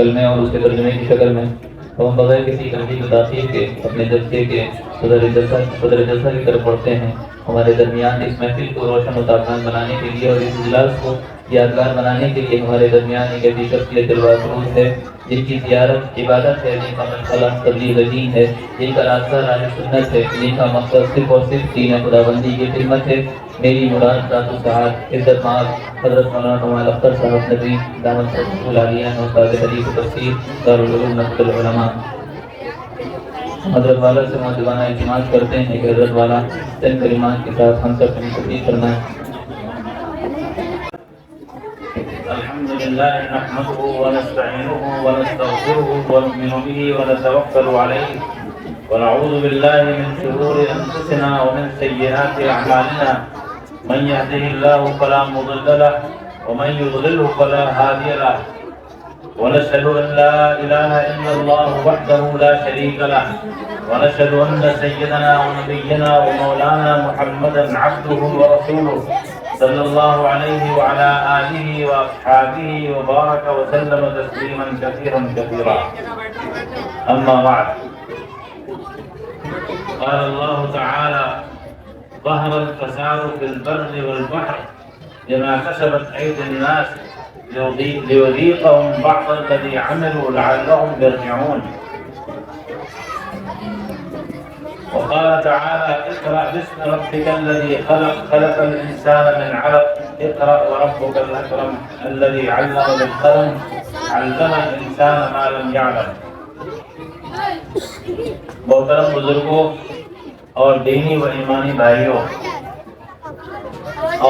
کلمے اور اس کے ترجمے کی شکل میں ہم بغیر کسی تنقید و تاخیر کے اپنے جلسے کے صدر جلسہ کی طرف بڑھتے ہیں۔ ہمارے درمیان اس محفل کو روشن و تابان بنانے کے لیے اور اس اجلاس کو یادگار بنانے کے لیے ہمارے درمیان ایک ایسی شخصیت الباقرون ہے جن کی زیارت عبادت ہے، جن کا منقلہ تبلیغ دین ہے، جن کا راستہ راہ سنت ہے، جن کا مقصد صرف اور صرف دین خداوندی کی خدمت ہے۔ میری مراد ذات الصحات عزت مآب حضرت مولانا نعمان اختر صاحب ندوی دامت العالیہ استاد حدیث و تفسیر دارالعلوم نقد العلماء۔ حضرت والا سے معجبانہ التماس کرتے ہیں کہ حضرت والا چند کلمات کے ساتھ ہم سب کی تقریر فرمائیں۔ الحمد لله نحمده ونستعينه ونستغفره ونؤمن به ونتوكل عليه ونعوذ بالله من شرور انفسنا ومن سيئات اعمالنا من يهده الله فلا مضل له ومن يضلله فلا هادي له ونشهد ان لا اله الا الله وحده لا شريك له ونشهد ان سيدنا ونبينا ومولانا محمدا عبده ورسوله صلى الله عليه وعلى آله وأصحابه وبارك وسلم تسليما كثيرا كثيرا أما بعد قال الله تعالى ظهر الفساد في البر والبحر بما كسبت أيدي الناس ليذيقهم بعض الذي عملوا لعلهم يرجعون وقال تعالى اقرأ باسم ربك الذي خلق الإنسان من علق اقرأ وربك الأكرم الذي علم بالقلم علم الإنسان ما لم يعلم۔ محترم بزرگوں اور دینی و ایمانی بھائیوں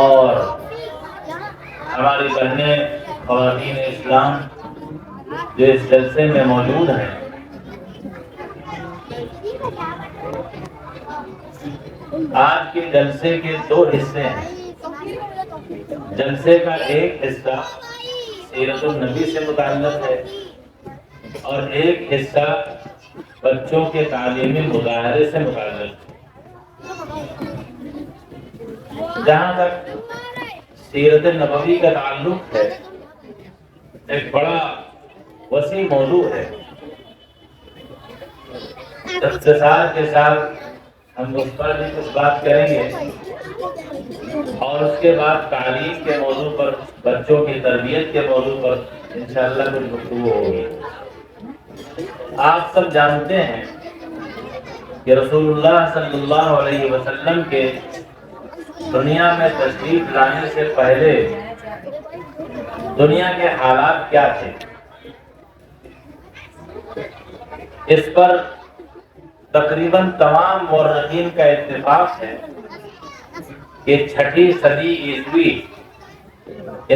اور ہماری بہنیں خواتین اسلام جو اس جلسے میں موجود ہیں، آج کے جلسے کے دو حصے ہیں۔ جلسے کا ایک حصہ سیرت النبی سے متعلق ہے اور ایک حصہ بچوں کے تعلیمی مظاہرے سے متعلق ہے۔ جہاں تک سیرت نبوی کا تعلق ہے، ایک بڑا وسیع موضوع ہے۔ اختصار کے ساتھ ہم اس پر بھی کچھ بات کریں گے اور اس کے بعد تعلیم کے موضوع پر، بچوں کی تربیت کے موضوع پر انشاءاللہ کچھ گفتگو ہوگی۔ آپ سب جانتے ہیں کہ رسول اللہ صلی اللہ علیہ وسلم کے دنیا میں تشریف لانے سے پہلے دنیا کے حالات کیا تھے، اس پر تقریباً تمام مورخین کا اتفاق ہے کہ 6 صدی عیسوی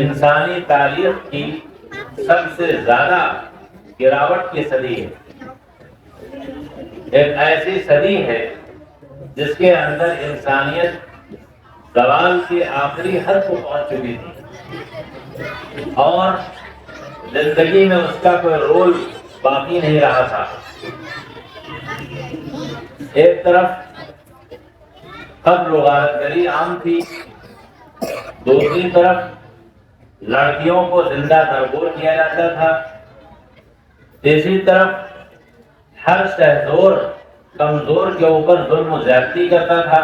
انسانی تاریخ کی سب سے زیادہ گراوٹ کی صدی ہے۔ ایک ایسی صدی ہے جس کے اندر انسانیت زوال کی آخری حد کو پہنچ چکی تھی اور زندگی میں اس کا کوئی رول باقی نہیں رہا تھا۔ ایک طرف قتل و غارت گری عام تھی، دوسری طرف لڑکیوں کو زندہ درگور کیا جاتا تھا، تیسری طرف ہر شہزور کمزور کے اوپر ظلم و زیادتی کرتا تھا،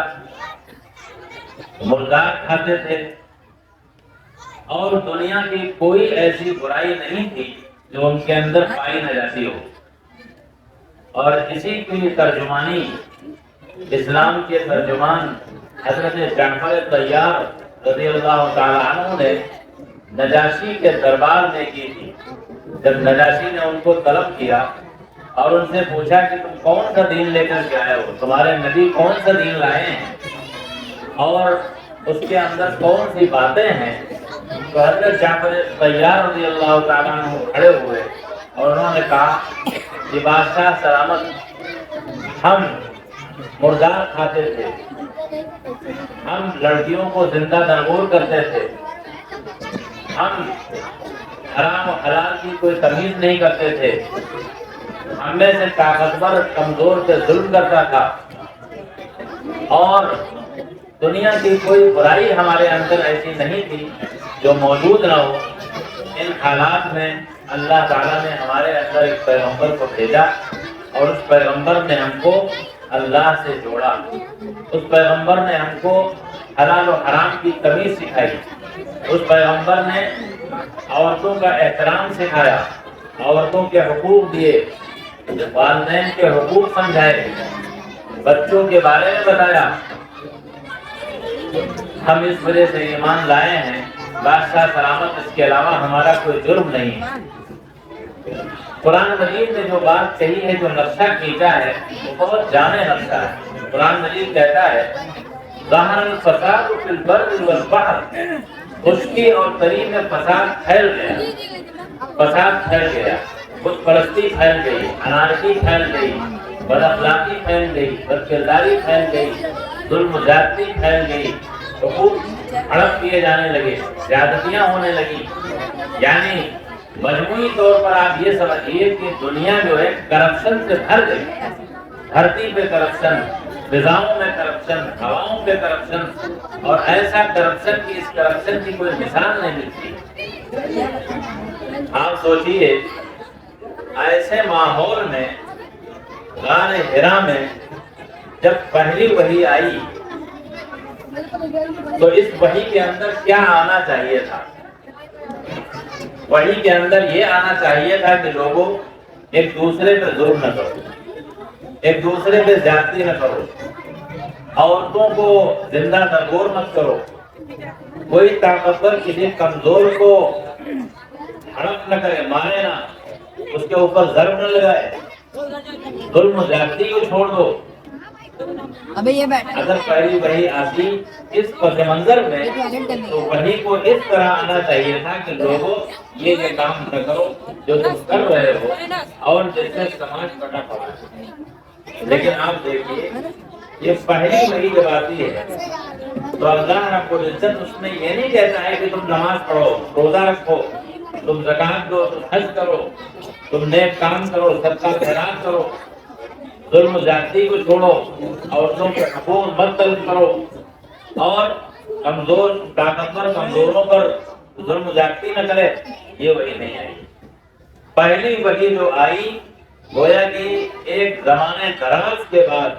مردار کھاتے تھے، اور دنیا کی کوئی ایسی برائی نہیں تھی جو ان کے اندر پائی نہ جاتی ہو۔ اور اسی کی ترجمانی اسلام کے ترجمان حضرت جعفر طیار رضی اللہ تعالی عنہ نے نجاشی کے دربار میں کی تھی۔ جب نجاشی نے ان کو طلب کیا اور ان سے پوچھا کہ تم کون سا دین لے کر کے آئے ہو، تمہارے نبی کون سا دین لائے ہیں اور اس کے اندر کون سی باتیں ہیں، تو حضرت جعفر طیار رضی اللہ تعالیٰ عنہ کھڑے ہوئے اور انہوں نے کہا کہ بادشاہ سلامت، ہم مردار کھاتے تھے، ہم لڑکیوں کو زندہ درگور کرتے تھے، ہم حرام و حلال کی کوئی تمیز نہیں کرتے تھے، ہم میں سے طاقتور کمزور سے ظلم کرتا تھا، اور دنیا کی کوئی برائی ہمارے اندر ایسی نہیں تھی جو موجود نہ ہو۔ ان حالات میں اللہ تعالیٰ نے ہمارے اندر ایک پیغمبر کو بھیجا اور اس پیغمبر نے ہم کو اللہ سے جوڑا. اس پیغمبر نے ہم کو حلال و حرام کی تمیز سکھائی. اس پیغمبر نے عورتوں کا احترام سکھایا, عورتوں کے حقوق دیے, والدین کے حقوق سمجھائے, بچوں کے بارے میں بتایا. ہم اس وجہ سے ایمان لائے ہیں, بادشاہ سلامت, اس کے علاوہ ہمارا کوئی جرم نہیں ہے. قرآن مجید نے جو بات کہی ہے, جو نقشہ کھینچا ہے, وہ بہت جامع نقشہ ہے. قرآن مجید کہتا ہے ظاہر الفساد فی البر والبحر, خشکی اور تری میں فساد پھیل گیا, فساد پھیل گیا, خود پرستی پھیل گئی, انارکی پھیل گئی, بد اخلاقی پھیل گئی, بد کرداری پھیل گئی, ظلم و زیادتی پھیل گئی, حقوق ہڑپ کیے جانے لگے, زیادتیاں ہونے لگی. یعنی مجموعی طور پر آپ یہ سمجھیے کہ دنیا جو ہے کرپشن سے بھر گئی. دھرتی پہ کرپشن, فضاؤں میں کرپشن, ہواؤں پہ کرپشن, اور ایسا کرپشن کی اس کرپشن کی کوئی مثال نہیں ملتی. آپ سوچئے ایسے ماحول میں غار حرا میں جب پہلی وحی آئی تو اس وحی کے اندر کیا آنا چاہیے تھا؟ وحی کے اندر یہ آنا چاہیے تھا کہ لوگوں ایک دوسرے پہ ظلم نہ کرو, ایک دوسرے پہ زیادتی نہ کرو, عورتوں کو زندہ درگور مت کرو, کوئی طاقتور کسی کمزور کو ہڑپ نہ کرے, مارے نہ, اس کے اوپر ضرب نہ لگائے, ظلم و زیادتی کو چھوڑ دو. اگر پہلی وحی آتی اس پس منظر میں تو وحی کو اس طرح آنا چاہیے تھا کہ لوگوں یہ کام نہ کرو جو تم کر رہے ہو اور جس سے سماج بٹا پڑا ہے. لیکن آپ دیکھیے یہ پہلی وحی جب آتی ہے تو اللہ رب العزت اس میں یہ نہیں کہتا ہے کہ تم نماز پڑھو, روزہ رکھو, تم زکات دو, تم حج کرو, تم نیک کام کرو, صدقہ خیرات کرو, ظلم و زیادتی کو چھوڑو, عورتوں کے حقوق مت طلب کرو, اور کمزور طاقتور کمزوروں پر ظلم و زیادتی نہ کرے. یہ وحی نہیں آئی. پہلی وحی جو آئی گویا کہ ایک زمانے دراز کے بعد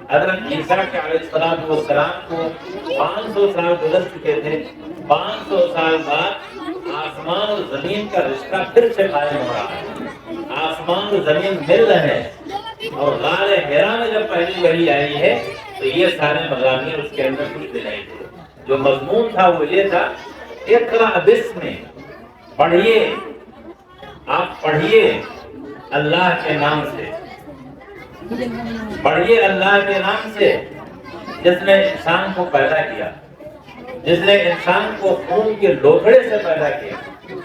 حضرت عیسیٰ کے علیہ السلام کو 500 سال گزر چکے تھے. 500 سال بعد آسمان اور زمین کا رشتہ پھر سے قائم ہو رہا ہے, آسمان اور زمین مل رہے ہیں. اور غار حرا میں جب پہلی وحی آئی ہے تو یہ سارے مضامین اس کے اندر کچھ بھی نہیں تھے. جو مضمون تھا وہ یہ تھا اقرأ بسم, پڑھیے, آپ پڑھیے اللہ کے نام سے, پڑھیے اللہ کے نام سے جس نے انسان کو پیدا کیا, جس نے انسان کو خون کے لوتھڑے سے پیدا کیا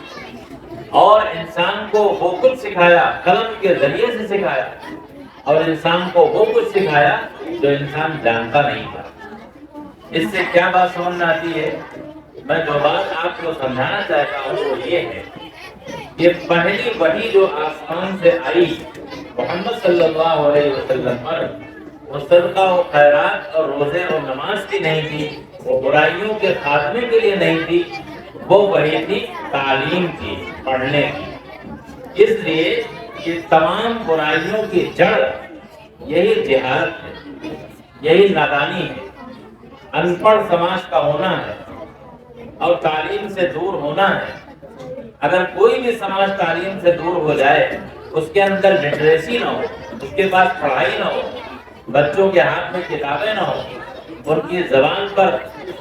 اور انسان کو وہ کچھ سکھایا, قلم کے ذریعے سے سکھایا, اور انسان کو وہ کچھ سکھایا جو انسان جانتا نہیں تھا. اس سے کیا بات سمجھ میں آتی ہے؟ میں جو بات آپ کو سمجھانا چاہتا ہوں وہ یہ ہے کہ پہلی وحی جو آسمان سے آئی محمد صلی اللہ علیہ وسلم پر, وہ صدقہ و خیرات اور روزے اور نماز کی نہیں تھی, وہ برائیوں کے خاتمے کے لیے نہیں تھی, وہ وحی تھی تعلیم کی, پڑھنے کی. اس لیے کہ تمام برائیوں کی جڑ یہی جہالت ہے, یہی نادانی ہے, ان پڑھ سماج کا ہونا ہے اور تعلیم سے دور ہونا ہے. اگر کوئی بھی سماج تعلیم سے دور ہو جائے, اس کے اندر لٹریسی نہ ہو, اس کے پاس پڑھائی نہ ہو, بچوں کے ہاتھ میں کتابیں نہ ہو, ان کی زبان پر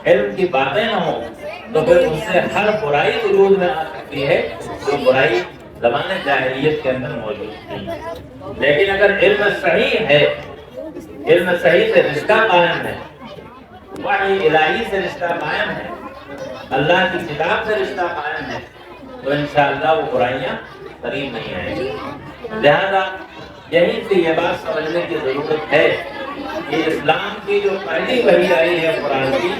علم کی باتیں نہ ہوں, تو پھر ان سے ہر برائی وجود میں آ سکتی ہے جو برائی زمانے جاہلیت کے اندر موجود تھی. لیکن اگر علم صحیح ہے, علم صحیح سے رشتہ قائم ہے, وحی الہی سے رشتہ قائم ہے, اللہ کی کتاب سے رشتہ قائم ہے, تو انشاءاللہ وہ برائیاں قریب نہیں آئیں گی. لہذا یہیں سے یہ بات سمجھنے کی ضرورت ہے کہ اسلام کی جو پہلی وحی آئی ہے قرآن کی,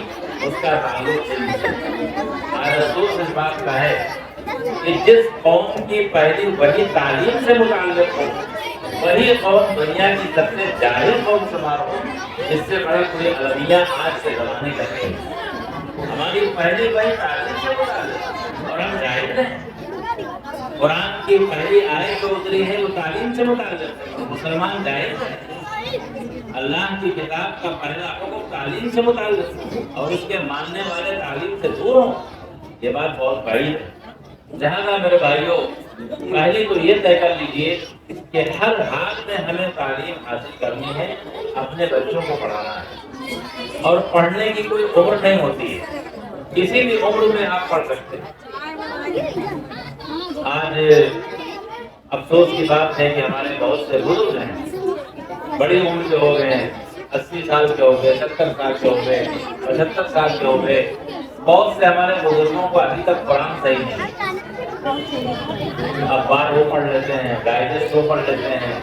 اس کا تعلق علم سے. ہمارے رسول اس بات کا ہے کہ جس قوم کی پہلی وحی تعلیم سے متعلق ہو, وہی قوم دنیا کی سب سے جاہل قوم شمار ہو. اس سے بڑا کوئی المیہ آج کے زمانے کا نہیں. ہماری پہلی وحی تعلیم سے متعلق اور ہم جاہل ہیں. قرآن کی پہلی آیت جو اتری ہے وہ تعلیم سے متعلق ہے، مسلمان جائز ہے، اللہ کی کتاب کا پہلا حکم تعلیم سے متعلق ہے اور اس کے ماننے والے تعلیم سے دور ہوں، یہ بات بہت بڑی ہے۔ لہٰذا میرے بھائیوں، پہلے تو یہ طے کر لیجیے کہ ہر حال میں ہمیں تعلیم حاصل کرنی ہے، اپنے بچوں کو پڑھانا ہے، اور پڑھنے کی کوئی عمر نہیں ہوتی ہے، کسی بھی عمر میں آپ پڑھ سکتے ہیں۔ آج افسوس کی بات ہے کہ ہمارے بہت سے بزرگ ہیں، بڑی عمر کے ہو گئے ہیں، 80 سال کے ہو گئے، 70 سال کے ہو گئے، 75 سال کے ہو گئے، بہت سے ہمارے بزرگوں کو ابھی تک قرآن صحیح نہیں۔ اخبار وہ پڑھ لیتے ہیں، ڈائجسٹ وہ پڑھ لیتے ہیں،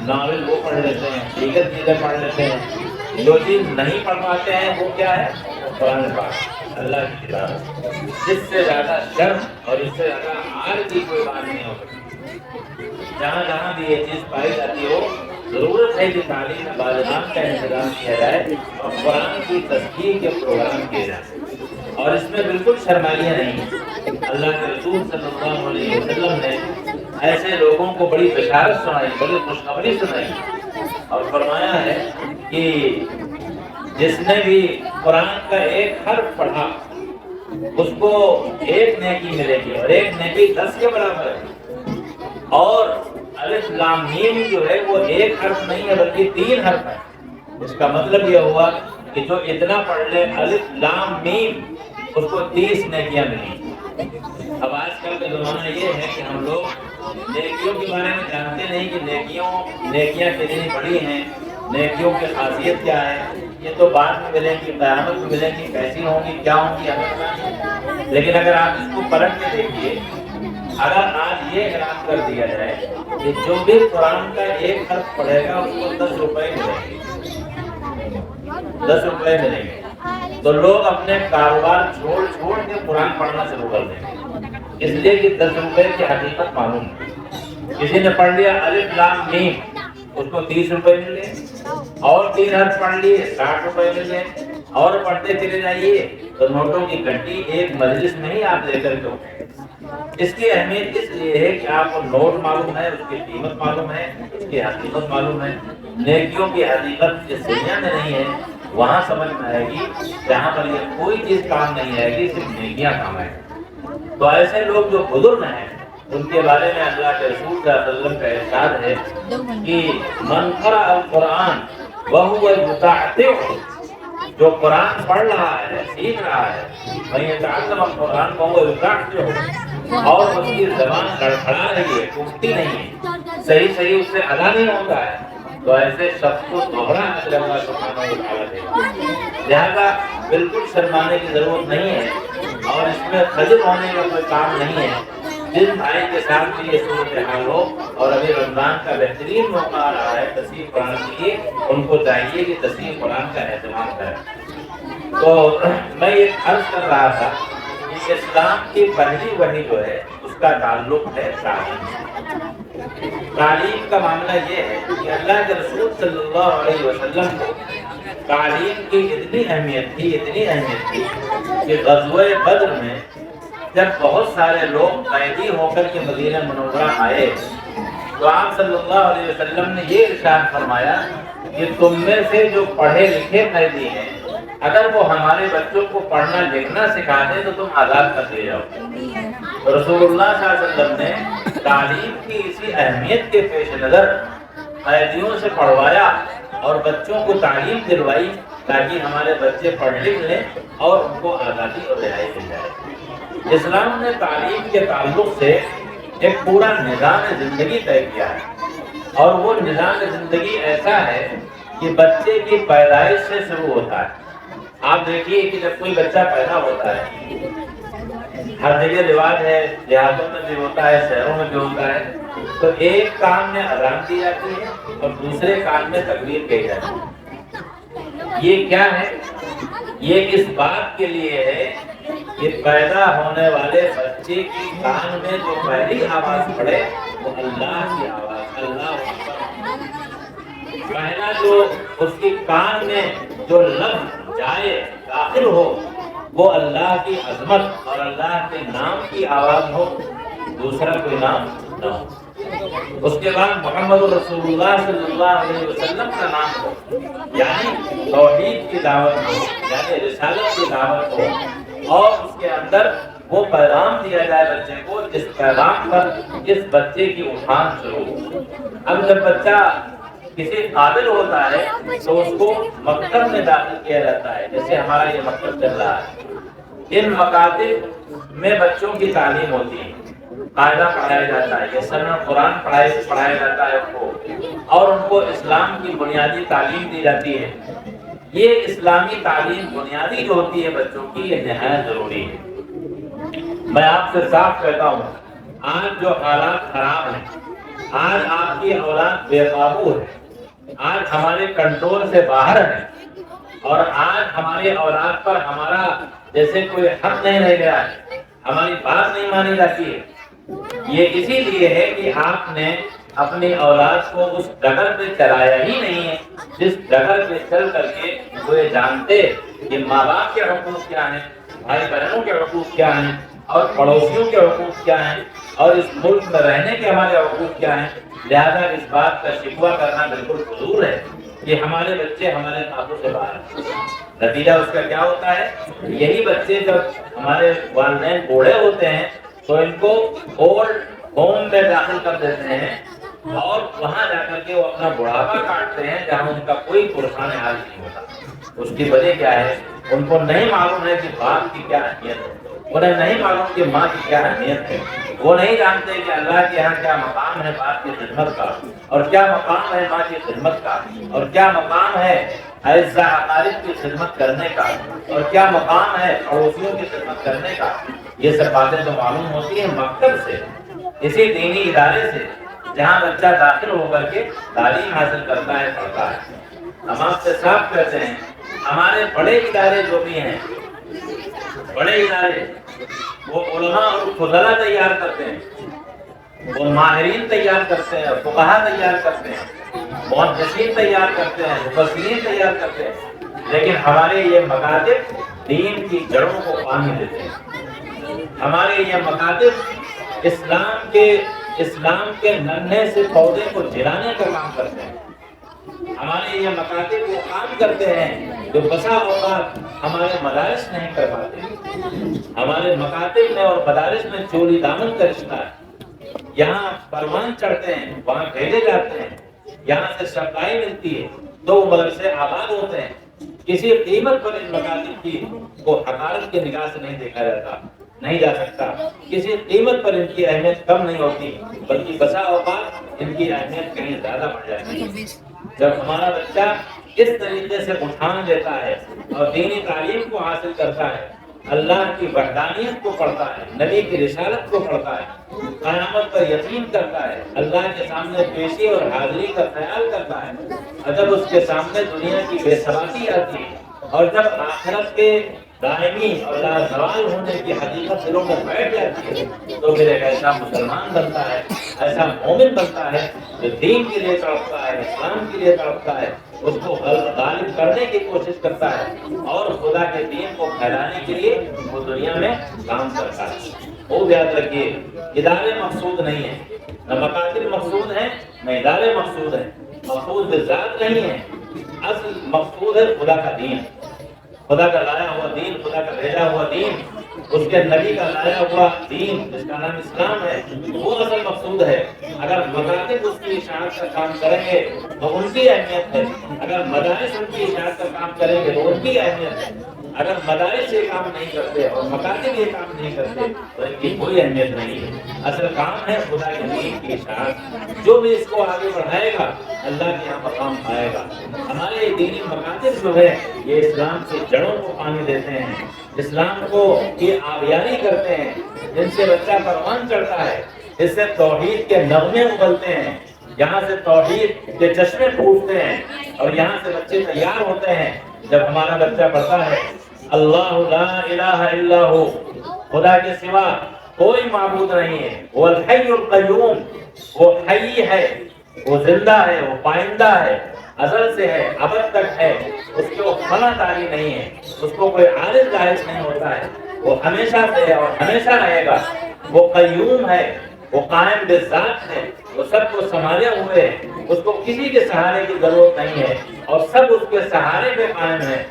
ناول وہ پڑھ لیتے ہیں، دیگر چیزیں پڑھ لیتے ہیں، جو چیز نہیں پڑھ پاتے ہیں وہ کیا ہے؟ قرآن پاک، اللہ کی کتاب ہے۔ اس سے زیادہ شرم اور اس سے زیادہ عار کی کوئی بات نہیں ہو سکتی۔ جہاں جہاں بھی یہ چیز پائی جاتی ہو، ضرورت ہے کہ تعلیم بالغان کا انتظام کیا جائے اور قرآن کی تصحیح کے پروگرام کیے جائیں، اور اس میں بالکل شرمائیاں نہیں ہیں۔ اللہ کے رسول صلی اللہ علیہ وسلم نے ایسے لوگوں کو بڑی بشارت سنائی، بڑی خوشخبری سنائی، اور فرمایا ہے کہ جس نے بھی قرآن کا ایک حرف پڑھا اس کو ایک نیکی ملے گی، اور ایک نیکی 10 کے برابر ہے، اور الف لام میم جو ہے وہ ایک حرف نہیں ہے بلکہ 3 حرف ہے۔ اس کا مطلب یہ ہوا کہ جو اتنا پڑھ لے الف لام میم اس کو 30 نیکیاں ملیں۔ اب آج کل کا زمانہ یہ ہے کہ ہم لوگ نیکیوں کے بارے میں جانتے نہیں کہ نیکیاں کتنی بڑی ہیں، نیکیوں کی خاصیت کیا ہے، یہ تو بعد میں ملیں گی، قیامت میں ملیں گی، کیسی ہوں گی، کیا ہوں گی، ہمیں پتہ نہیں۔ لیکن اگر آپ اس کو پلٹ کے دیکھیے، اگر آج یہ اعلان کر دیا جائے کہ جو بھی قرآن کا ایک حرف پڑھے گا اس کو 10 روپے ملیں گے، 10 روپے ملیں گے، تو لوگ اپنے کاروبار چھوڑ کے قرآن پڑھنا شروع کر دیں گے، اس لیے کہ 10 روپے کی حقیقت معلوم ہے۔ کسی نے پڑھ لیا الف لام میم، اس کو 30 روپے ملے، اور 3 حرف پڑھ لیے 60 روپے ملے، اور پڑھتے چلے جائیے تو نوٹوں کی گھنٹی ایک مجلس میں ہی آپ لے کر کے اٹھیں۔ اس کی اہمیت اس لیے ہے کہ آپ کو نوٹ معلوم ہے، اس کی قیمت معلوم ہے، اس کی حقیقت معلوم ہے۔ نیکیوں کی حقیقت جس دنیا میں نہیں ہے وہاں سمجھ میں آئے گی، جہاں پر یہ کوئی چیز کام نہیں آئے گی، صرف نیکیاں کام آئے گی۔ تو ایسے لوگ جو بزرگ ہیں ان کے بارے میں اللہ کے رسول صلی اللہ علیہ وسلم کا ارشاد ہے کہ من قرأ القرآن وهو يتعتع، جو قرآن پڑھ رہا ہے، سیکھ رہا ہے، من يتعلم القرآن وهو يتعتع، اور اس کی زبان لڑکھڑا رہی ہے، ٹوٹتی نہیں ہے، صحیح اس سے ادا نہیں ہوتا ہے، تو ایسے شخص کو دوہرا اجر اللہ سبحانہ و تعالیٰ دے گا۔ لہذا بالکل شرمانے کی ضرورت نہیں ہے، اور اس میں خجل ہونے کا کوئی کام نہیں ہے۔ جن بھائی کے ساتھ بھی یہ صورتحال ہو اور ابھی رمضان کا بہترین موقع آ رہا ہے تصحیح قرآن کے لیے، ان کو چاہیے کہ تصحیح قرآن کا اہتمام کریں۔ تو میں یہ عرض کر رہا تھا کہ اسلام کی پہلی وحی جو ہے اس کا تعلق ہے تعلیم سے۔ تعلیم کا معاملہ یہ ہے کہ اللہ کے رسول صلی اللہ علیہ وسلم کو تعلیم کی اتنی اہمیت تھی کہ غزوہ بدر میں جب بہت سارے لوگ قیدی ہو کر کے مدینہ منورہ آئے تو آپ صلی اللہ علیہ وسلم نے یہ ارشاد فرمایا کہ تم میں سے جو پڑھے لکھے قیدی ہیں اگر وہ ہمارے بچوں کو پڑھنا لکھنا سکھا دیں تو تم آزاد کر دیے جاؤ۔ تو رسول اللہ صلی اللہ علیہ وسلم نے تعلیم کی اسی اہمیت کے پیش نظر قیدیوں سے پڑھوایا اور بچوں کو تعلیم دلوائی تاکہ ہمارے بچے پڑھ لکھ لیں اور ان کو آزادی اور رہائی مل جائے۔ اسلام نے تعلیم کے تعلق سے ایک پورا نظام زندگی طے کیا ہے، اور وہ نظام زندگی ایسا ہے کہ بچے کی پیدائش سے شروع ہوتا ہے۔ آپ دیکھیے کہ جب کوئی بچہ پیدا ہوتا ہے، ہر جگہ رواج ہے، دیہاتوں میں بھی ہوتا ہے، شہروں میں بھی ہوتا ہے، تو ایک کان میں اذان دی جاتی ہے اور دوسرے کان میں تکبیر کہی جاتی ہے۔ یہ کیا ہے؟ یہ اس بات کے لیے ہے کہ پیدا ہونے والے بچے کی کان میں جو پہلی آواز پڑے وہ اللہ کی آواز، اللہ اکبر۔ پہلا جو اس کی کان میں جو لفظ جائے، داخل ہو، وہ اللہ کی عظمت اور اللہ کے نام کی آواز ہو۔ دوسرا کوئی نام نہ ہو۔ اس کے بعد محمد رسول اللہ صلی اللہ علیہ وسلم کا نام ہو، یعنی توحید کی دعوت ہو، یعنی رسالت کی دعوت ہو، اور اس کے اندر وہ پیغام دیا جائے بچے کو جس پیغام پر اس بچے کی اٹھان شروع ہو۔ اب جب بچہ کسی قابل ہوتا ہے تو اس کو مکتب میں داخل کیا جاتا ہے، جیسے ہمارا یہ مکتب چل رہا ہے۔ ان مکاتب میں بچوں کی تعلیم ہوتی ہے، قاعدہ پڑھایا جاتا ہے، یسن قرآن پڑھایا جاتا ہے ان کو، اور ان کو اسلام کی بنیادی تعلیم دی جاتی ہے۔ یہ اسلامی تعلیم بنیادی جو ہوتی ہے بچوں کی، یہ نہایت ضروری ہے۔ میں آپ سے صاف کہتا ہوں، آج جو حالات خراب ہیں، آج آپ کی اولاد بے قابو ہے، آج ہمارے کنٹرول سے باہر ہے، اور آج ہماری اولاد پر ہمارا جیسے کوئی حق نہیں رہ گیا ہے، ہماری بات نہیں مانی جاتی ہے۔ یہ اسی لیے ہے کہ آپ نے اپنی اولاد کو اس ڈگر پہ چلایا ہی نہیں ہے جس ڈگر پہ چل کر کے وہ یہ جانتے کہ ماں باپ کے حقوق کیا ہیں، بھائی بہنوں کے حقوق کیا ہیں، اور پڑوسیوں کے حقوق کیا ہیں، اور اس ملک میں رہنے کے ہمارے حقوق کیا ہیں۔ لہذا اس بات کا شکوہ کرنا بالکل فضول ہے کہ ہمارے بچے ہمارے قابو سے باہر ہیں۔ نتیجہ اس کا کیا ہوتا ہے؟ یہی بچے جب ہمارے والدین بوڑھے ہوتے ہیں تو ان کو اولڈ ہوم میں داخل کر دیتے ہیں، اور وہاں جا کر کے وہ اپنا بڑھاپا کاٹتے ہیں جہاں ان کا کوئی پرسان حال نہیں ہوتا۔ اس کی وجہ کیا ہے؟ ان کو نہیں معلوم ہے کہ باپ کی کیا اہمیت ہے، انہیں نہیں معلوم کہ ماں کی کیا اہمیت ہے، وہ نہیں جانتے کہ اللہ کے یہاں کیا مقام ہے باپ کی خدمت کا، اور کیا مقام ہے ماں کی خدمت کا، اور کیا مقام ہے اعزاء اقارب کی خدمت کرنے کا، اور کیا مقام ہے پڑوسیوں کی خدمت کرنے کا۔ یہ سب باتیں تو معلوم ہوتی ہیں مکتب سے، اسی دینی ادارے سے جہاں بچہ داخل ہو کر کے تعلیم حاصل کرتا ہے، پڑھتا ہے۔ ہم آپ سے صاف کہتے ہیں، ہمارے بڑے ادارے جو بھی ہیں، بڑے ادارے وہ علماء اور فضلاء تیار کرتے ہیں، وہ ماہرین تیار کرتے ہیں، فقہاء تیار کرتے ہیں، محدثین تیار کرتے ہیں، مفسرین تیار کرتے ہیں، لیکن ہمارے یہ مکاتب دین کی جڑوں کو پانی دیتے ہیں۔ ہمارے یہ مکاتب اسلام کے ننھے سے پودے کو جلانے کا کام کرتے ہیں۔ ہمارے یہ مکاتب وہ کام کرتے ہیں جو بسا اوقات ہمارے مدارس نہیں کر پاتے۔ ہمارے مکاتب میں اور مدارس میں چوری دامن کا رشتہ ہے۔ یہاں پروان چڑھتے ہیں، وہاں بھیجے جاتے ہیں، یہاں سے سپلائی ملتی ہے، دو مدرسے آباد ہوتے ہیں۔ کسی قیمت پر ان مکاتب کی کو حقارت کی نگاہ سے نہیں دیکھا جاتا، نہیں جا سکتا۔ کسی قیمت پر ان کی اہمیت کم نہیں ہوتی، بلکہ بسا اوقات ان کی اہمیت کہیں زیادہ بڑھ جاتی ہے۔ جب ہمارا بچہ اس طریقے سے اٹھان لیتا ہے اور دینی تعلیم کو حاصل کرتا ہے، اللہ کی وحدانیت کو پڑھتا ہے، نبی کی رسالت کو پڑھتا ہے، قیامت پر یقین کرتا ہے، اللہ کے سامنے پیشی اور حاضری کا خیال کرتا ہے، اور جب اس کے سامنے دنیا کی بے ثباتی آتی ہے، اور جب آخرت کے دائمی اور لازوال ہونے کی حقیقت دلوں میں بیٹھ جاتی ہے، تو پھر ایک ایسا مسلمان بنتا ہے، ایسا مومن بنتا ہے جو دین کے لیے تڑپتا ہے، اسلام کے لیے تڑپتا ہے، اس کو غالب کرنے کی کوشش کرتا ہے، اور خدا کے دین کو پھیلانے کے لیے وہ دنیا میں کام کرتا ہے۔ وہ یاد رکھیے، ادارے مقصود نہیں ہیں، نہ مکاتب مقصود ہیں، نہ ادارے مقصود ہیں، مقصود بالذات نہیں ہے، اصل مقصود ہے خدا کا دین، خدا کا لایا ہوا دین، خدا کا بھیجا ہوا دین، اس کے نبی کا لایا ہوا دین جس کا نام اسلام ہے، وہ اصل مقصود ہے۔ اگر مکاتب اس کی اشاعت کا کام کریں گے تو ان کی اہمیت ہے، اگر مدارس ان کی اشاعت کا کام کریں گے تو ان کی اہمیت ہے۔ اگر مدارس یہ کام نہیں کرتے اور مکاتب یہ کام نہیں کرتے تو ان کی کوئی اہمیت نہیں ہے۔ اصل کام ہے خدا کے دین کی اشاعت، جو بھی اس کو آگے بڑھائے گا اللہ کے یہاں مقام پائے گا۔ ہمارے دینی مکاتب جو ہے یہ اسلام کی جڑوں کو پانی دیتے ہیں، اسلام کو یہ آبیاری کرتے ہیں، جن سے بچہ پروان چڑھتا ہے، اس سے توحید کے نغمے ابلتے ہیں، یہاں سے توحید کے چشمے پھوٹتے ہیں، اور یہاں سے بچے تیار ہوتے ہیں۔ جب ہمارا بچہ پڑھتا ہے اللہ لا الہ الا ہو، خدا کے سوا کوئی معبود نہیں ہے، وہ الحی القیوم، وہ حی ہے، وہ زندہ ہے، وہ پائندہ ہے، ازل سے ہے، ابد تک ہے، اس کو فنا تاری نہیں ہے، اس کو کوئی عارض لاحق نہیں ہوتا ہے، وہ ہمیشہ سے ہے اور ہمیشہ رہے گا، وہ قیوم ہے، وہ قائم بالذات ہے، وہ سب کو سنبھالے ہوئے ہے، اس کو کسی کے سہارے کی ضرورت نہیں ہے اور سب اس کے سہارے پہ قائم ہے۔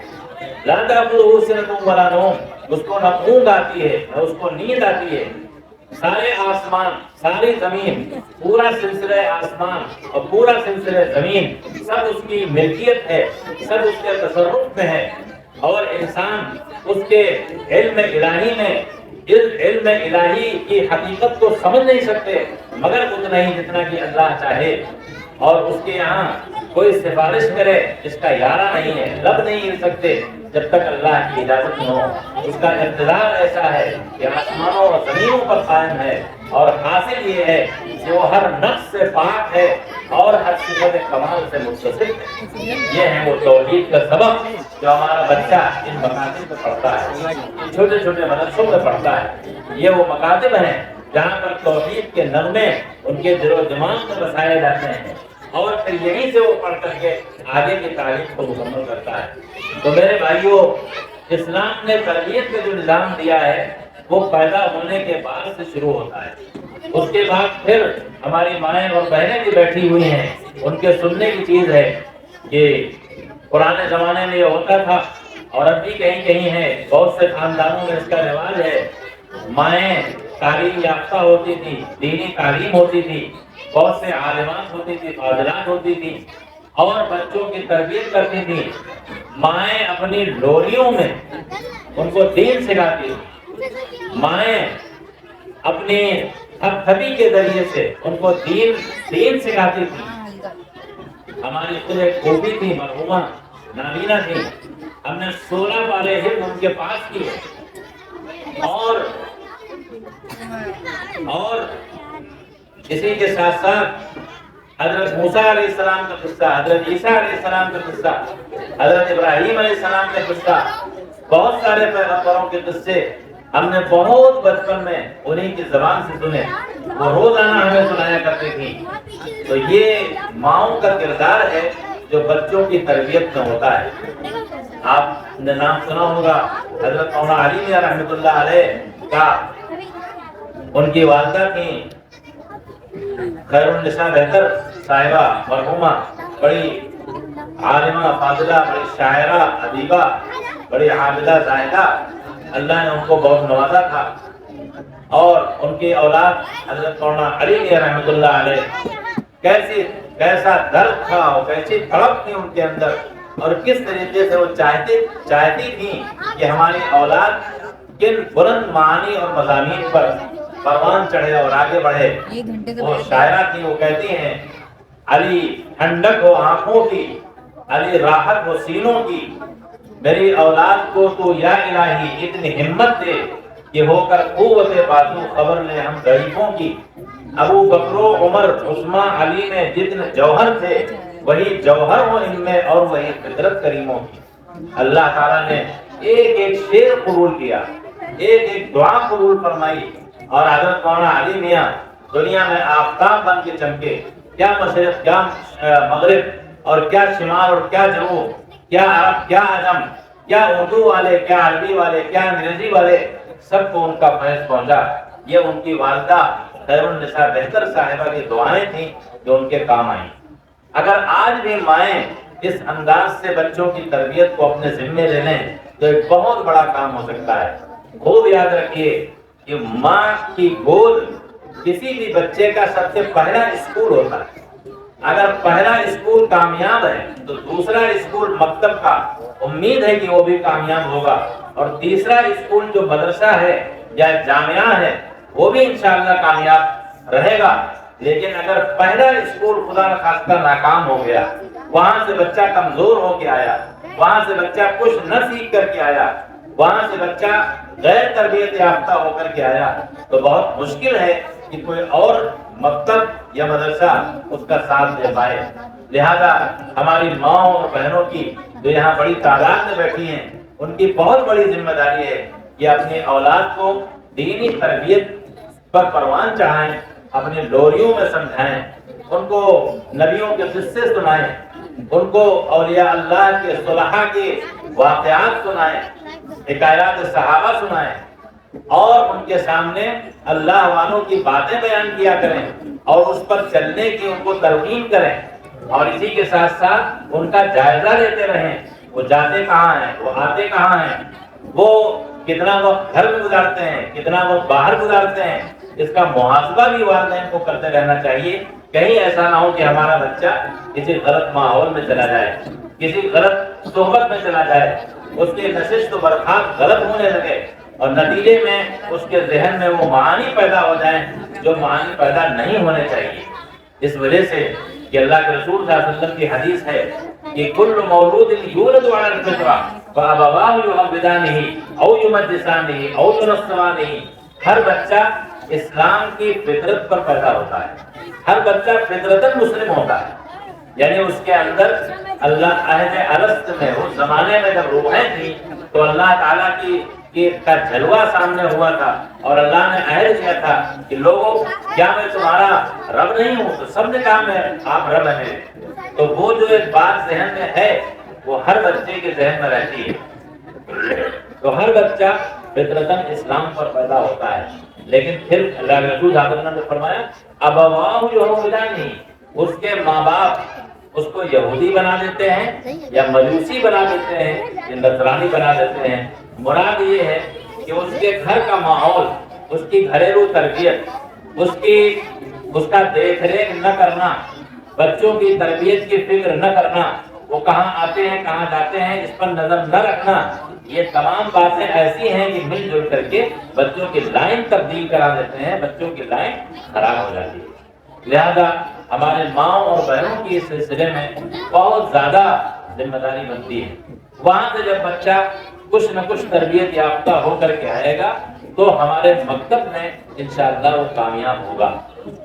لا تأخذہ سنۃ ولا نوم، اس کو نہ اونگ آتی ہے نہ اس کو نیند آتی ہے۔ سارے آسمان، ساری زمین، پورا سلسلہ آسمان اور پورا سلسلہ زمین سب اس کی ملکیت ہے، سب اس کے تصرف میں ہے، اور انسان اس کے علم الہی میں علم الہی کی حقیقت کو سمجھ نہیں سکتے مگر اتنا ہی جتنا کہ اللہ چاہے، اور اس کے یہاں کوئی سفارش کرے اس کا یارہ نہیں ہے، لب نہیں ہل سکتے جب تک اللہ کی اجازت نہ ہو۔ اس کا اقتدار ایسا ہے کہ آسمانوں اور زمینوں پر قائم ہے، اور حاصل یہ ہے کہ وہ ہر نقص سے پاک ہے اور ہر صفت کمال سے متصف ہے۔ یہ ہے وہ توحید کا سبق جو ہمارا بچہ ان مکاتب میں پڑھتا ہے، چھوٹے چھوٹے مدرسوں میں پڑھتا ہے۔ یہ وہ مکاتب ہیں جہاں پر توحید کے نغمے ان کے دل و دماغ میں بسائے جاتے ہیں، اور پھر یہیں سے وہ پڑھ کر کے آگے کی تعلیم کو مکمل کرتا ہے۔ تو میرے بھائیوں، اسلام نے تربیت کا جو نظام دیا ہے وہ پیدا ہونے کے بعد سے شروع ہوتا ہے۔ اس کے بعد پھر ہماری مائیں اور بہنیں بھی بیٹھی ہوئی ہیں، ان کے سننے کی چیز ہے کہ پرانے زمانے میں یہ ہوتا تھا، اور اب بھی کہیں کہیں ہے، بہت سے خاندانوں میں اس کا رواج ہے۔ مائیں تعلیم یافتہ ہوتی تھی، دینی تعلیم ہوتی تھی، بہت سے عالمات ہوتی تھی، فاضلات ہوتی تھی، اور بچوں کی تربیت کرتی تھی۔ مائیں اپنی لوریوں میں ان کو دین سکھاتی تھی، مائیں اپنی تھپتھپی کے ذریعے سے ان کو دین سکھاتی تھی۔ ہماری خود ایک خوبی تھی، مرحومہ نابینا تھی، ہم نے 16 پارے حفظ ان کے پاس کیے، اور اسی کے ساتھ ساتھ حضرت موسیٰ علیہ السلام کا قصہ، حضرت عیسیٰ علیہ السلام کا قصہ، حضرت ابراہیم علیہ السلام کا قصہ، بہت سارے پیغمبروں کے قصے ہم نے بہت بچپن میں انہیں کی زبان سے سنے، وہ روزانہ ہمیں سنایا کرتی تھی۔ تو یہ ماؤں کا کردار ہے جو بچوں کی تربیت میں ہوتا ہے۔ آپ نے نام سنا ہوگا حضرت مولانا علی میاں رحمۃ اللہ علیہ کا، ان کی والدہ تھی خیر النساء بہتر صاحبہ مرحومہ، بڑی عالمہ فاضلہ، بڑی شاعرہ ادیبہ، بڑی عابدہ زاہدہ، اللہ نے ان کو بہت نوازا تھا، اور ان کی اولاد حضرت مولانا علی میاں رحمۃ اللہ علیہ کیسا درد تھا اور کیسی تڑپ تھی ان کے اندر، اور کس طریقے سے وہ چاہتی تھی کہ ہماری اولاد کن بلند معانی اور مضامین پر پروان چڑھے اور آگے بڑھے۔ وہ شاعرہ تھی، وہ کہتی ہیں علی ٹھنڈک ہو آنکھوں کی، علی راحت ہو سینوں کی، میری اولاد کو تو یا الہی اتنی ہمت دے کہ ہو کر قوت بازو خبر لے ہم ضعیفوں کی۔ ابو بکر و عمر عثمان علی میں جتنے جوہر تھے وہی جوہر ہو ان میں اور وہی فطرت کریموں کی۔ اللہ تعالیٰ نے ایک ایک شعر قبول کیا، ایک ایک دعا قبول فرمائی، اور حضرت مولانا علی میاں دنیا میں آفتاب بن کے چمکے۔ کیا مشرق، کیا مغرب، اور کیا شمال اور کیا جنوب، کیا عرب، کیا عجم، کیا اردو والے، کیا عربی والے، کیا انگریزی والے، سب کو ان کا فیض پہنچا۔ یہ ان کی والدہ خیر النساء بہتر صاحبہ کی دعائیں تھیں جو ان کے کام آئیں۔ اگر آج بھی مائیں اس انداز سے بچوں کی تربیت کو اپنے ذمے لے لیں تو ایک بہت بڑا کام ہو سکتا ہے۔ خوب یاد رکھیے کہ ماں کی گود کسی بھی بچے کا سب سے پہلا اسکول ہوتا ہے۔ اگر پہلا اسکول کامیاب ہے تو دوسرا اسکول مکتب کا امید ہے کہ وہ بھی کامیاب ہوگا، اور تیسرا اسکول جو مدرسہ ہے یا جامعہ ہے وہ بھی انشاءاللہ کامیاب رہے گا۔ لیکن اگر پہلا اسکول خدا نخواستہ ناکام ہو گیا، وہاں سے بچہ کمزور ہو کے آیا، وہاں سے بچہ کچھ نہ سیکھ کر کے آیا، وہاں سے بچہ غیر تربیت یافتہ ہو کر کے آیا، تو بہت مشکل ہے کہ کوئی اور مکتب یا مدرسہ اس کا ساتھ دے پائے۔ لہذا ہماری ماؤں اور بہنوں کی جو یہاں بڑی تعداد میں بیٹھی ہیں، ان کی بہت بڑی ذمہ داری ہے کہ اپنی اولاد کو دینی تربیت پر پروان چڑھائیں، اپنی لوریوں میں سمجھائیں، ان کو نبیوں کے قصے سنائیں، ان کو اولیاء اللہ کے صلحاء کے واقعات سنائیں، حکایات صحابہ سنائیں، اور ان کے سامنے اللہ والوں کی باتیں بیان کیا کریں اور اس پر چلنے کی ان کو تلقین کریں، اور اسی کے ساتھ ساتھ ان کا جائزہ لیتے رہیں، وہ جاتے کہاں ہیں، وہ آتے کہاں ہیں، وہ کتنا وقت گھر میں گزارتے ہیں، کتنا وقت باہر گزارتے ہیں، اس کا محاسبہ بھی والدین کو کرتے رہنا چاہیے۔ کہیں ایسا نہ ہو کہ ہمارا بچہ کسی غلط ماحول میں چلا جائے، کسی غلط صحبت میں چلا جائے، اس کے نشست و برخاست غلط ہونے لگے اور نتیجے میں اس کے ذہن میں وہ معانی پیدا ہو جائیں جو معانی پیدا نہیں ہونے چاہیے۔ اس وجہ سے کہ اللہ کے رسول صلی اللہ علیہ وسلم کی حدیث ہے کہ کل مولود یولد علی الفطرہ فابواہ یحودانہ او یمجسانہ او ینصرانہ، ہر بچہ اسلام کی فطرت پر پیدا ہوتا ہے، ہر بچہ فطرتاً مسلم ہوتا ہے، یعنی اس کے اندر اللہ عہد الست میں اس زمانے میں جب روحیں تھیں تو اللہ تعالیٰ کی کا جلوہ سامنے ہوا تھا اور اللہ نے عہد دیا تھا کہ لوگوں کیا میں تمہارا رب نہیں ہوں؟ تو سب نے کہا میں آپ رب ہیں میرے۔ تو وہ جو ایک بات ذہن میں ہے وہ ہر بچے کے ذہن میں رہتی ہے، تو ہر بچہ فطرتاً اسلام پر پیدا ہوتا ہے، لیکن پھر اللہ کے رسول صلی اللہ علیہ وسلم نے فرمایا ابواہ یحودانہ، اس کے ماں باپ اس کو یہودی بنا دیتے ہیں یا مجوسی بنا دیتے ہیں یا نصرانی بنا دیتے ہیں۔ مراد یہ ہے کہ اس کے گھر کا ماحول، اس کی گھریلو تربیت، اس کا دیکھ ریکھ نہ کرنا، بچوں کی تربیت کی فکر نہ کرنا، وہ کہاں آتے ہیں کہاں جاتے ہیں اس پر نظر نہ رکھنا، یہ تمام باتیں ایسی ہیں کہ مل جل کر کے بچوں کی لائن تبدیل کرا دیتے ہیں، بچوں کی لائن خراب ہو جاتی ہے۔ لہذا ہمارے ماں اور بہنوں کی اس سلسلے میں بہت زیادہ ذمہ داری بنتی ہے۔ وہاں سے جب بچہ کچھ نہ کچھ تربیت یافتہ ہو کر کے آئے گا تو ہمارے مکتب میں انشاءاللہ وہ کامیاب ہوگا۔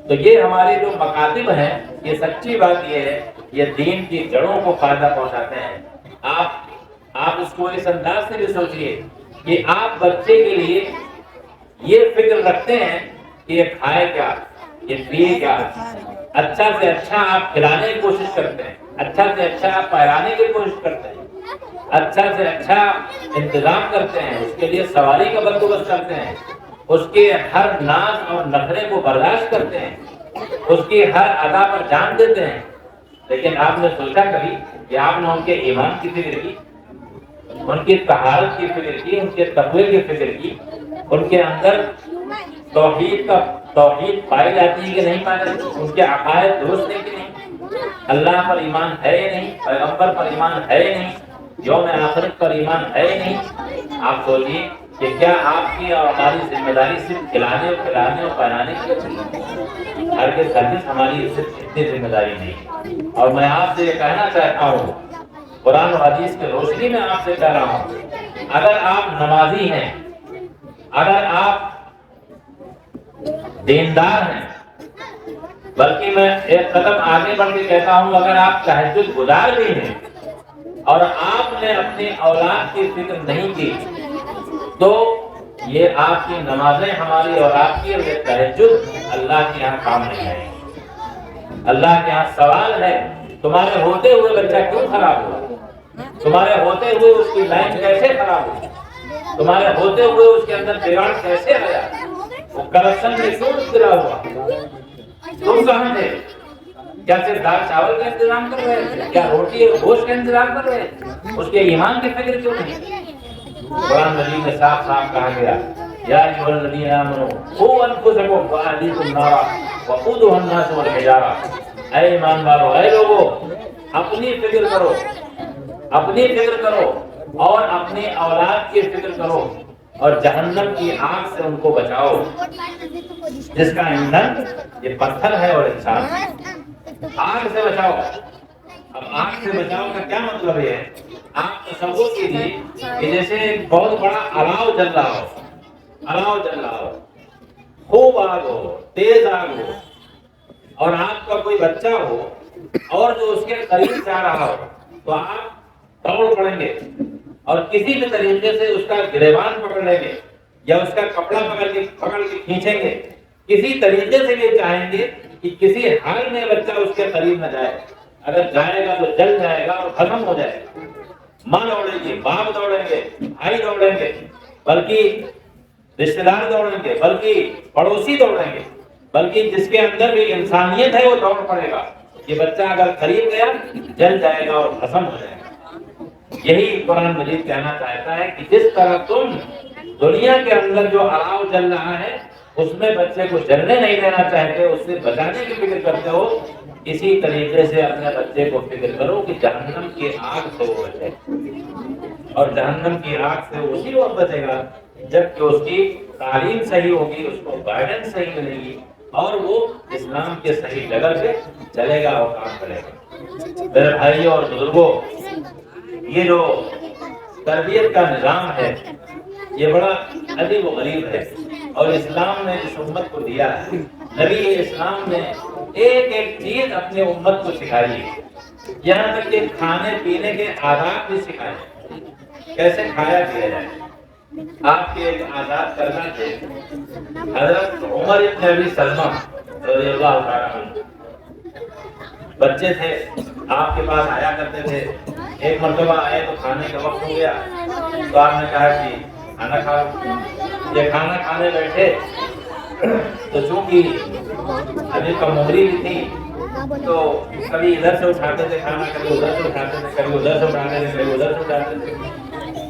تو یہ ہمارے جو مکاتب ہیں، یہ سچی بات یہ ہے، یہ دین کی جڑوں کو فائدہ پہنچاتے ہیں۔ آپ اس کو اس انداز سے بھی سوچئے کہ آپ بچے کے لیے یہ فکر رکھتے ہیں کہ یہ کھائے کیا، یہ پیے کیا، اچھا سے اچھا آپ کھلانے کی کوشش کرتے ہیں، اچھا سے اچھا آپ پہرانے کی کوشش کرتے ہیں، اچھا سے اچھا انتظام کرتے ہیں، اس کے لیے سواری کا بندوبست کرتے ہیں، اس کے ہر ناز اور نخرے کو برداشت کرتے ہیں، اس کی ہر ادا پر جان دیتے ہیں۔ لیکن آپ نے سوچا کبھی کہ آپ نے ان کے ایمان کی فکر کی، ان کی طہارت کی فکر کی، ان کے تقوی کی فکر کی، ان کے اندر توحید پائی جاتی ہے کہ نہیں پائی جاتی، ان کے عقائد درست ہے کہ نہیں، اللہ پر ایمان ہے یا نہیں، پیغمبر پر ایمان ہے یا نہیں، یوم آخرت پر ایمان ہے یا نہیں۔ آپ سوچیے کہ کیا آپ کی اور ہماری ذمہ داری صرف کھلانے اور پلانے اور پہنانے کی ہے؟ ہرگز ہماری صرف اتنی ذمہ داری نہیں۔ اور میں آپ سے یہ کہنا چاہتا ہوں، قرآن و حدیث کی روشنی میں آپ سے کہہ رہا ہوں، اگر آپ نمازی ہیں، اگر آپ دیندار ہیں، بلکہ میں ایک قدم آگے بڑھ کے کہتا ہوں اگر آپ تہجد گزار بھی ہیں اور آپ نے اپنی اولاد کی فکر نہیں کی تو یہ آپ کی نمازیں ہماری اور آپ کی یہ تہجد اللہ کے یہاں کام نہیں آئے گی۔ اللہ کے یہاں سوال ہے تمہارے ہوتے ہوئے بچہ کیوں خراب ہوا، تمہارے ہوتے ہوئے اس کی لائن کیسے خراب ہوئی، تمہارے ہوتے ہوئے اس کے اندر بگاڑ کیسے آیا، وہ کرپشن میں کیوں مبتلا ہوا، تم کہاں تھے؟ کیا صرف دال چاول کا انتظام کر رہے تھے، کیا روٹی اور گوشت کا انتظام کر رہے تھے، اس کے ایمان کی فکر کیوں نہیں؟ قرآن مجید میں صاف صاف کہا گیا یا ایھا الذین آمنوا قوا انفسکم واہلیکم نارا وقودھا الناس والحجارہ، اے ایمان والو، اے لوگو، اپنی فکر کرو، اپنی فکر کرو اور اپنی اولاد کی فکر کرو اور جہنم کی آگ سے ان کو بچاؤ جس کا ایندھن یہ پتھر ہے اور انسان ہے۔ آگ سے بچاؤ۔ اب آگ سے بچاؤ کا کیا مطلب ہے؟ آپ تصور کیجیے کہ جیسے ایک بہت بڑا الاؤ جل رہا ہو، الاؤ جل رہا ہو، خوب آگ ہو، تیز آگ ہو، اور آپ کا کوئی بچہ ہو اور جو اس کے قریب جا رہا ہو تو آپ دوڑ پڑیں گے اور کسی بھی طریقے سے اس کا گریبان پکڑ لیں گے یا اس کا کپڑا پکڑ کے کھینچیں گے، کسی طریقے سے یہ چاہیں گے کہ کسی حال میں بچہ اس کے قریب نہ جائے، اگر جائے گا تو جل جائے گا اور ختم ہو جائے گا۔ ماں دوڑے گی، باپ دوڑیں گے، بھائی دوڑیں گے، بلکہ رشتے دار دوڑیں گے، بلکہ پڑوسی دوڑیں گے، بلکہ جس کے اندر بھی انسانیت ہے وہ دوڑ پڑے گا۔ یہ بچہ اگر قریب گیا جل جائے گا اور ختم ہو جائے گا۔ یہی قرآن مجید کہنا چاہتا ہے کہ جس طرح تم دنیا کے اندر جو اراؤ جل رہا ہے اس میں بچے کو جلنے نہیں دینا چاہتے، اس سے بچانے کی فکر کرتے ہو، اسی طریقے سے اپنے بچے کو فکر کرو کہ جہنم کی آگ سے وہ بچے، اور جہنم کی آگ سے اسی وقت بچے گا جب کہ اس کی تعلیم صحیح ہوگی، اس کو گائیڈنس صحیح ملے گی اور وہ اسلام کے صحیح جگہ پہ چلے گا اور کام کرے گا۔ میرے بھائیوں اور بزرگوں، یہ جو تربیت کا نظام ہے یہ بڑا عجیب و غریب ہے، اور اسلام نے اس امت کو دیا ہے۔ نبی اسلام نے ایک ایک چیز اپنی امت کو سکھائی ہے، یہاں تک کہ کھانے پینے کے آداب بھی سکھائے، کیسے کھایا پیا جائے۔ آپ کے ایک آزاد کرنا تھے، حضرت عمر بن ابی سلمہ رضی اللہ تعالیٰ عنہ بچے تھے، آپ کے پاس آیا کرتے تھے۔ ایک مرتبہ آئے تو کھانے کا وقت ہو گیا، تو آپ نے کہا کہ کھانا کھاؤ۔ یہ کھانا کھانے بیٹھے تو چونکہ ابھی کم عمری بھی تھی تو کبھی ادھر سے اٹھاتے تھے کھانا، کبھی ادھر سے اٹھاتے تھے، کبھی ادھر سے اٹھاتے تھے، کبھی ادھر سے اٹھاتے تھے۔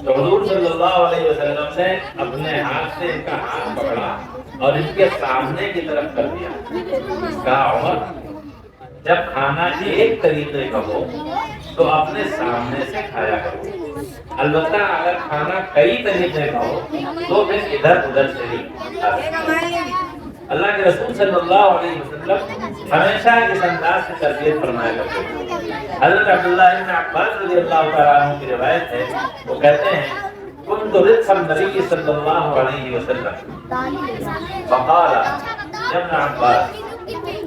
تو حضور صلی اللہ علیہ وسلم نے اپنے ہاتھ سے ان کا ہاتھ پکڑا اور ان کے سامنے کی طرف کر دیا۔ کہا عمر، جب کھانا ایک طریقے کا ہو تو اپنے سامنے سے کھایا کرو، البتہ اگر کھانا کئی طریقے کا ہو تو پھر ادھر ادھر سے ہی اللہ کے رسول صلی اللہ علیہ وسلم ہمیشہ اس انداز سے تربیت فرمایا کرتے ہیں۔ حضرت عبداللہ ابن عباس رضی اللہ تعالیٰ عنہ کی روایت ہے، وہ کہتے ہیں كنت رزق النبی صلی اللہ علیہ وسلم فقال يا ابن عباس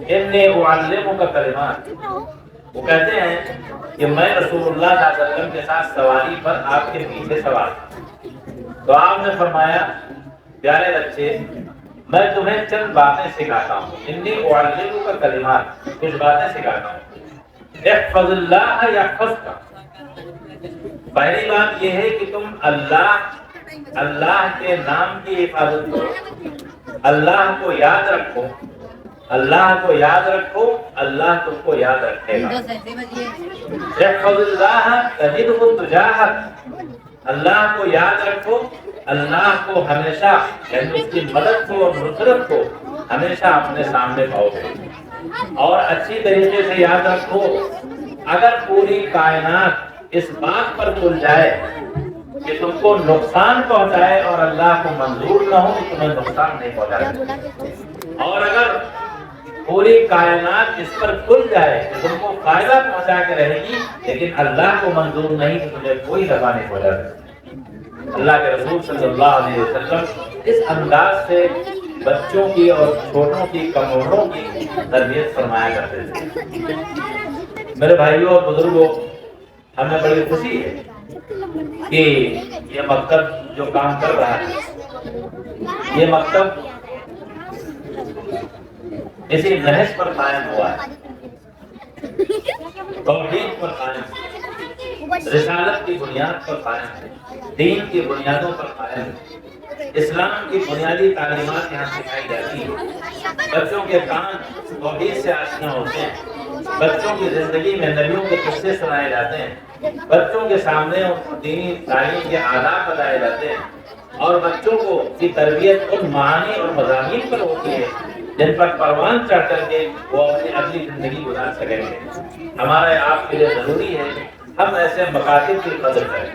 انی اعلمک کلمات۔ وہ کہتے ہیں کہ میں رسول اللہ صلی اللہ علیہ وسلم کے ساتھ سواری پر آپ کے پیچھے سوار تھا، تو آپ نے فرمایا پیارے بچے میں تمہیں چند باتیں سکھاتا ہوں، انی اعلمک کلمات، کچھ باتیں سکھاتا ہوں۔ احفظ اللہ یحفظک، پہلی بات یہ ہے کہ تم اللہ کے نام کی حفاظت کرو، اللہ کو یاد رکھو، اللہ کو یاد رکھو، اللہ تم کو یاد رکھے گا۔ احفظ اللہ تجدہ تجاہک، اللہ کو یاد رکھو، اللہ کو ہمیشہ یعنی اس کی مدد کو اور نصرت کو ہمیشہ اپنے سامنے پاؤ گے۔ اور اچھی طریقے سے یاد رکھو، اگر پوری کائنات اس بات پر تل جائے کہ تم کو نقصان پہنچائے اور اللہ کو منظور نہ ہو تو تمہیں نقصان نہیں پہنچائے، اور اگر پوری کائنات اس پر کھل جائے کہ تم کو فائدہ پہنچا کے رہے گی لیکن اللہ کو منظور نہیں تو تمہیں کوئی دفع نہیں پہنچا سکتی۔ اللہ کے رسول صلی اللہ علیہ وسلم اس انداز سے بچوں کی اور چھوٹوں کی کمزوروں کی تربیت فرمایا کرتے تھے۔ میرے بھائیوں اور بزرگوں، ہمیں بڑی خوشی ہے کہ یہ مکتب جو کام کر رہا ہے، یہ مکتب اسی نہج پر قائم ہوا ہے، توحید پر قائم ہے، رسالت کی بنیاد پر قائم ہے، دین کی بنیادوں پر قائم ہے، اسلام کی بنیادی تعلیمات یہاں سکھائی جاتی ہیں، بچوں کے کان توحید سے آشنا ہوتے ہیں، بچوں کی زندگی میں نبیوں کے قصے سنائے جاتے ہیں، بچوں کے سامنے دینی تعلیم کے آداب بتائے جاتے ہیں، اور بچوں کو کی تربیت ان معانی اور مضامین پر ہوتی ہے جن پر پروان چڑھ کر کے وہ اپنی اگلی زندگی گزار سکیں گے۔ ہمارے آپ کے لیے ضروری ہے ہم ایسے مکاتب کی قدر کریں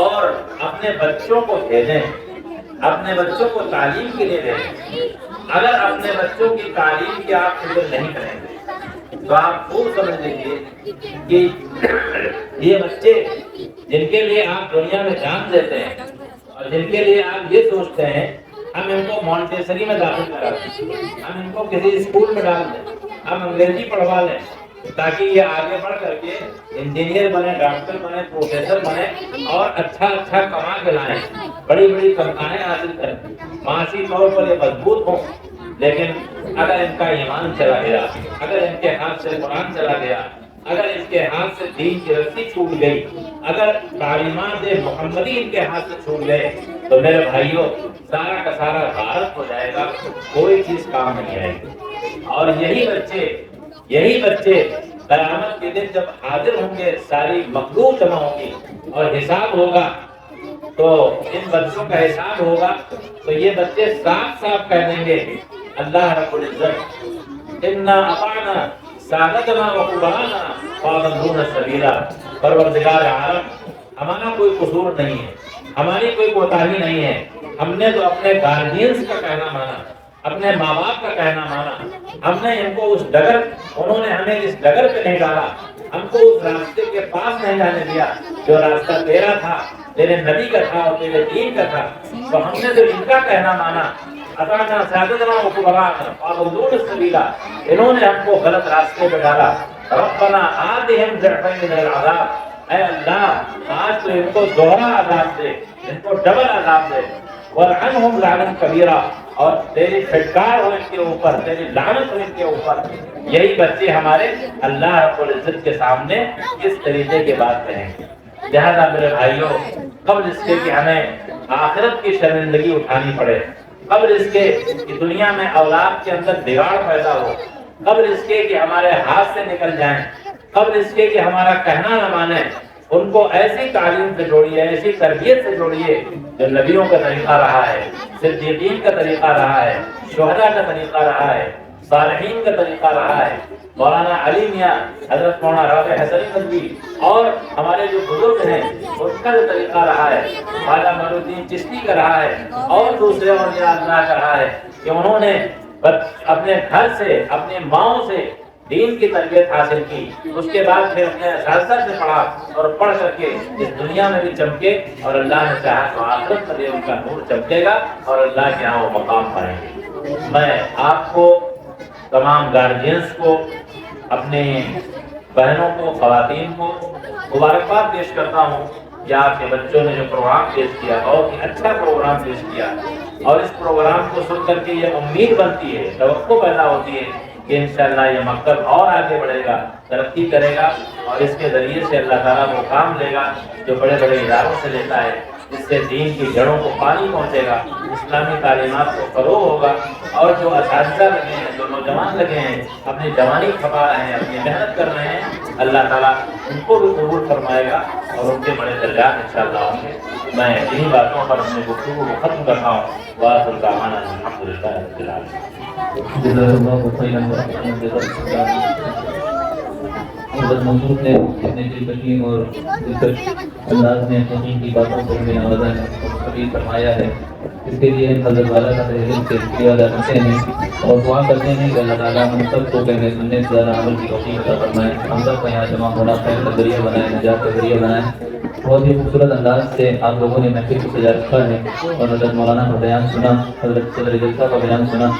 اور اپنے بچوں کو بھیجیں، اپنے بچوں کو تعلیم کے لیے بھیجیں۔ اگر اپنے بچوں کی تعلیم کی آپ فکر نہیں کریں گے تو آپ خوب سمجھ لیجیے کہ یہ بچے جن کے لیے آپ دنیا میں جان دیتے ہیں اور جن کے لیے آپ یہ سوچتے ہیں ہم ان کو مونٹیسری میں داخل کرا دیں، ہم ان کو کسی اسکول میں ڈال دیں، ہم انگریزی پڑھوا لیں تاکہ یہ آگے بڑھ کر کے انجینئر بنے، ڈاکٹر بنے، پروفیسر بنے اور اچھا کما کے لائیں، بڑی بڑی تنخواہیں حاصل کریں، معاشی طور پر یہ مضبوط ہوں۔ لیکن اگر ان کا ایمان چلا گیا، اگر ان کے ہاتھ سے قرآن چلا گیا، اگر اس کے ہاتھ سے دین کی رسی چھوٹ گئی، اگر تعلیمات محمدی ان کے ہاتھ سے چھوٹ گئے تو میرے بھائیوں سارا کا سارا غارت ہو جائے گا، کوئی چیز کام نہیں آئے گی۔ اور یہی بچے قیامت کے دن جب حاضر ہوں گے، ساری مخلوق جمع ہوگی اور حساب ہوگا، تو ان بچوں کا حساب ہوگا تو یہ بچے صاف صاف کہہ دیں گے اللہ رب العزت انا اطعنا سادتنا وکبرانا فاضلونا سبیلا، پروردگار عالم ہمارا کوئی قصور نہیں ہے، ہماری کوئی کوتاہی نہیں ہے، ہم نے تو اپنے گارڈینز کا کہنا مانا، اپنے ماں باپ کا کہنا مانا، ہم نے ان کو اس ڈگر، انہوں نے ہمیں اس ڈگر پہ نہیں ڈالا، ہم کو اس راستے کے پاس نہیں جانے دیا جو راستہ تیرا تھا، تیرے نبی کا تھا اور تیرے دین کا تھا، تو ہم نے تو ان کا کہنا مانا، اطعنا سادتنا وکبرانا فاضلونا سبیلا، انہوں نے ہم کو غلط راستے پہ ڈالا۔ ربنا آتہم ضعفین من العذاب، اے اللہ آج تو ان کو دوہرا عذاب دے، ان کو ڈبل عذاب دے، وَلْعَنْهُمْ لَعْنًا كَبِيرًا، اور تیری پھٹکار ہو ان کے اوپر، تیری لعنت ہو ان کے اوپر۔ یہی بچے ہمارے اللہ رب العزت کے سامنے اس طریقے کی بات کہیں گے۔ لہذا میرے بھائیوں، قبل اس کے کہ ہمیں آخرت کی شرمندگی اٹھانی پڑے، قبل اس کے کہ دنیا میں اولاد کے اندر بگاڑ پیدا ہو، قبل اس کے کہ ہمارے ہاتھ سے نکل جائیں، قبل اس کے کہ ہمارا کہنا نہ مانے، ان کو ایسی تعلیم سے جوڑیے، ایسی تربیت سے جوڑیے جو نبیوں کا طریقہ رہا ہے، صدیقین کا طریقہ رہا ہے، شہداء کا طریقہ رہا ہے، صالحین کا طریقہ رہا ہے، مولانا علی میاں، حضرت مولانا رافع حسنی ندوی اور ہمارے جو بزرگ ہیں ان کا جو طریقہ رہا ہے، خواجہ معین الدین چشتی کا رہا ہے اور دوسرے اولیاء اللہ کا رہا ہے کہ انہوں نے اپنے گھر سے، اپنے ماؤں سے دین کی تربیت حاصل کی، اس کے بعد پھر اپنے اساتذہ سے پڑھا اور پڑھ کر کے اس دنیا میں بھی چمکے، اور اللہ نے چاہا تو آخرت میں بھی ان کا نور چمکے گا اور اللہ کے یہاں وہ مقام پائیں گے۔ میں آپ کو، تمام گارجینز کو، اپنے بہنوں کو، خواتین کو مبارکباد پیش کرتا ہوں کہ آپ کے بچوں نے جو پروگرام پیش کیا، بہت ہی اچھا پروگرام پیش کیا، اور اس پروگرام کو سن کر کے یہ امید بنتی ہے، توقع پیدا ہوتی ہے کہ انشاءاللہ یہ مکتب اور آگے بڑھے گا، ترقی کرے گا، اور اس کے ذریعے سے اللہ تعالیٰ وہ کام لے گا جو بڑے بڑے اداروں سے لیتا ہے، جس سے دین کی جڑوں کو پانی پہنچے گا، اسلامی تعلیمات کو فروغ ہوگا، اور جو اساتذہ لگے ہیں، جو نوجوان لگے ہیں، اپنی جوانی کھپا رہے ہیں، اپنی محنت کر رہے ہیں، اللہ تعالیٰ ان کو بھی قبول فرمائے گا اور ان کے بڑے درجات انشاءاللہ ہوں گے۔ میں انہی باتوں پر اپنے گفتگو کو ختم کرتا ہوں۔ وآخر دعوانا الحمدللہ رب العالمین۔ جزاک اللہ خیرا حضرت منصور نے اتنے دلکشی اور دلکش انداز میں یقین کی باتوں کو ہمیں نوازا ہے، تقریر فرمایا ہے، اس کے لیے ہم حضرت والا کا تہہ دل سے شکریہ ادا کرتے ہیں اور دعا کرتے ہیں کہ اللہ تعالیٰ ہم سب کو کہنے سننے سے زیادہ عمل کی توفیق عطا فرمائے، ہم سب کو یہاں جمع ہونا خیر کا ذریعہ بنائے، نجات کا ذریعہ بنائے۔ بہت ہی خوبصورت انداز سے آپ لوگوں نے محفل کو سجا رکھا ہے اور حضرت مولانا کا بیان سنا، حضرت صدر جلسہ کا بیان سنا۔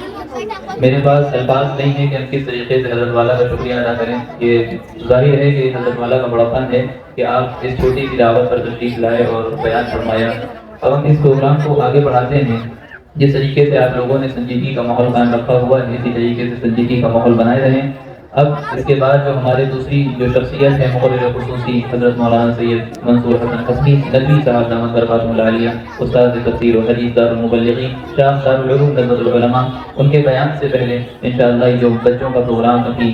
میرے پاس الفاظ نہیں ہے کہ ہم کس طریقے سے حضرت والا کا شکریہ ادا کریں۔ یہ ظاہر ہے کہ حضرت والا کا بڑا فن ہے کہ آپ اس چھوٹی سی دعوت پر تشریف لائے اور بیان فرمایا۔ اب ہم اس پروگرام کو آگے بڑھاتے ہیں، جس طریقے سے آپ لوگوں نے سنجیدگی کا ماحول قائم رکھا ہوا ہے، اسی طریقے سے سنجیدگی کا ماحول بنائے رہیں۔ اب اس کے بعد جو ہمارے دوسری جو شخصیت ہے مقرر خصوصی حضرت مولانا سید منصور حسن حسنی ندوی صاحب دامت برکاتہ العالیہ، استاد تفسیر و حدیث دار المبلغین، شاہ دارالعلوم ندوۃ العلماء، ان کے بیان سے پہلے انشاءاللہ یہ جو بچوں کا پروگرام ابھی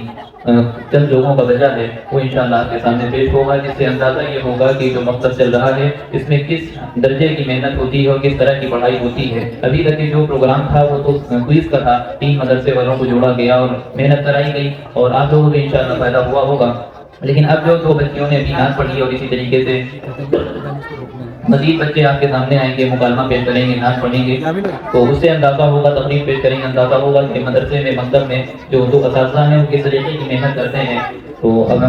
چند لوگوں کا بچا ہے وہ انشاءاللہ آپ کے سامنے پیش ہوگا، جس سے اندازہ یہ ہوگا کہ جو مقصد چل رہا ہے اس میں کس درجے کی محنت ہوتی ہے اور کس طرح کی پڑھائی ہوتی ہے۔ ابھی تک کے جو پروگرام تھا وہ تو کوئز کا تھا، 3 مدرسے والوں کو جوڑا گیا اور محنت کرائی گئی اور آپ لوگوں کو انشاءاللہ فائدہ ہوا ہوگا، لیکن اب جو 2 بچیوں نے ابھی نعت پڑھی اور اسی طریقے سے مزید بچے آپ کے سامنے آئیں گے، مکالمہ پیش کریں گے، نعت پڑھیں گے، تو اس سے اندازہ ہوگا، تقریر پیش کریں گے، اندازہ ہوگا کہ مدرسے میں مکتب میں جو 2 اساتذہ ہیں وہ کس طریقے کی محنت کرتے ہیں۔ تو اب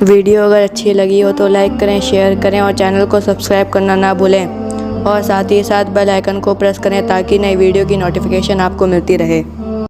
ویڈیو اگر اچھی لگی ہو تو لائک کریں، شیئر کریں اور چینل کو سبسکرائب کرنا نہ بھولیں، اور ساتھ ہی ساتھ بیل آئیکن کو پریس کریں تاکہ نئی ویڈیو کی نوٹیفیکیشن آپ کو ملتی رہے۔